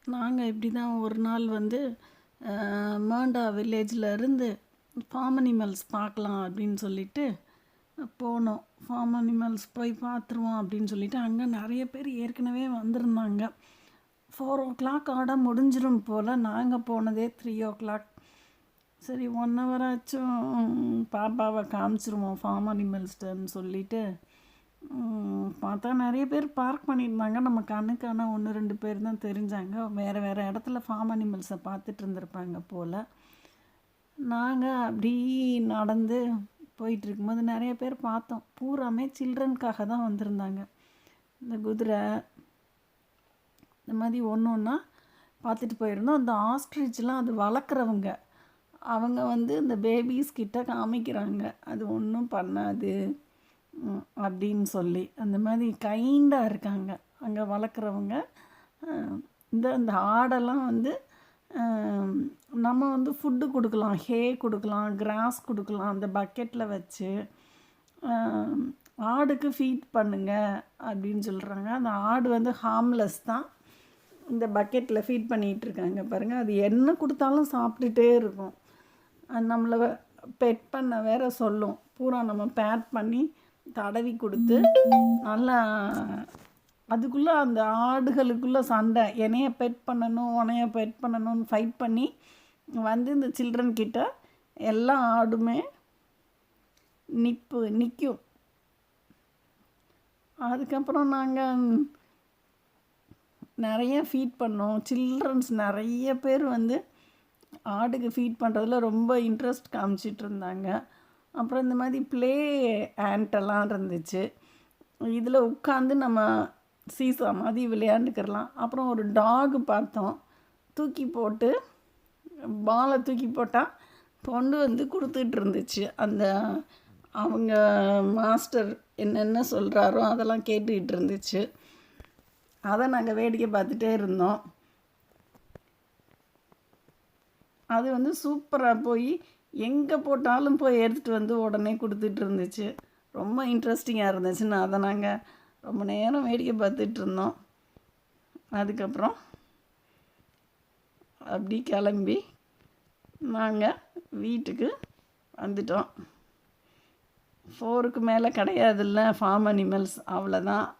நாங்கள் இப்படி தான் ஒரு நாள் வந்து மேண்டா வில்லேஜில் இருந்து ஃபார்ம் அனிமல்ஸ் பார்க்கலாம் அப்படின்னு சொல்லிட்டு போனோம். ஃபார்ம் அனிமல்ஸ் போய் பார்த்துருவோம் அப்படின்னு சொல்லிட்டு அங்கே நிறைய பேர் ஏற்கனவே வந்திருந்தாங்க. 4 o'clock ஆட முடிஞ்சிடும் போல். நாங்கள் போனதே 3 o'clock. சரி 1 hour ஆச்சும் பாப்பாவை காமிச்சிருவோம் ஃபார்ம் அனிமல்ஸ்டன்னு சொல்லிட்டு பார்த்தா நிறைய பேர் பார்க் பண்ணியிருந்தாங்க. நம்ம கண்ணுக்கான 1-2 பேர் தான் தெரிஞ்சாங்க. வேறு வேறு இடத்துல ஃபார்ம் அனிமல்ஸை பார்த்துட்டு இருந்திருப்பாங்க போல். நாங்கள் அப்படி நடந்து போயிட்டுருக்கும்போது நிறைய பேர் பார்த்தோம். பூராமே சில்ட்ரனுக்காக தான் வந்திருந்தாங்க. இந்த குதிரை இந்த மாதிரி ஒன்று ஒன்றா பார்த்துட்டு போயிருந்தோம். அந்த ஆஸ்ட்ரிச்லாம் அது வளர்க்குறவங்க அவங்க வந்து இந்த பேபிஸ் கிட்ட காமிக்கிறாங்க, அது ஒன்றும் பண்ணாது அப்படின்னு சொல்லி. அந்த மாதிரி கைண்டாக இருக்காங்க அங்கே வளர்க்குறவங்க. இந்த ஆடெல்லாம் வந்து நம்ம வந்து ஃபுட்டு கொடுக்கலாம், ஹே கொடுக்கலாம், கிராஸ் கொடுக்கலாம் அந்த பக்கெட்டில் வச்சு. ஆடுக்கு ஃபீட் பண்ணுங்க அப்படின்னு சொல்கிறாங்க. அந்த ஆடு வந்து ஹார்ம்லெஸ் தான். இந்த பக்கெட்டில் ஃபீட் பண்ணிகிட்ருக்காங்க பாருங்கள். அது என்ன கொடுத்தாலும் சாப்பிட்டுட்டே இருக்கும். அது நம்மளை பெட் பண்ண வேற சொல்லும். பூரா நம்ம பேட் பண்ணி தடவி கொடுத்து நல்லா அதுக்குள்ளே அந்த ஆடுகளுக்குள்ளே சண்டை, என்னைய பெட் பண்ணணும் உனைய பெட் பண்ணணும்னு ஃபைட் பண்ணி வந்து இந்த சில்ட்ரன் கிட்ட எல்லா ஆடுமே நிற்கும். அதுக்கப்புறம் நாங்கள் நிறைய ஃபீட் பண்ணோம். சில்ட்ரன்ஸ் நிறைய பேர் வந்து ஆடுக்கு ஃபீட் பண்ணுறதுல ரொம்ப இன்ட்ரெஸ்ட் காமிச்சிட்டு இருந்தாங்க. அப்புறம் இந்த மாதிரி ப்ளே ஆண்டெல்லாம் இருந்துச்சு. இதில் உட்காந்து நம்ம சீசா மாதிரி விளையாண்டுக்கிறலாம். அப்புறம் ஒரு டாகு பார்த்தோம். தூக்கி போட்டு பாலை தூக்கி போட்டால் கொண்டு வந்து கொடுத்துட்டு இருந்துச்சு. அந்த அவங்க மாஸ்டர் என்னென்ன சொல்கிறாரோ அதெல்லாம் கேட்டுக்கிட்டு இருந்துச்சு. அதை நாங்கள் வேடிக்கை பார்த்துட்டே இருந்தோம். அது வந்து சூப்பராக போய் எங்கே போட்டாலும் போய் எடுத்துகிட்டு வந்து உடனே கொடுத்துட்டு இருந்துச்சு. ரொம்ப இன்ட்ரெஸ்டிங்காக இருந்துச்சுன்னு அதை நாங்கள் ரொம்ப நேரம் வேடிக்கை பார்த்துட்டு இருந்தோம். அதுக்கப்புறம் அப்படி கிளம்பி நாங்கள் வீட்டுக்கு வந்துட்டோம். 4க்கு மேலே கிடையாதுல்ல ஃபார்ம் அனிமல்ஸ், அவ்வளோதான்.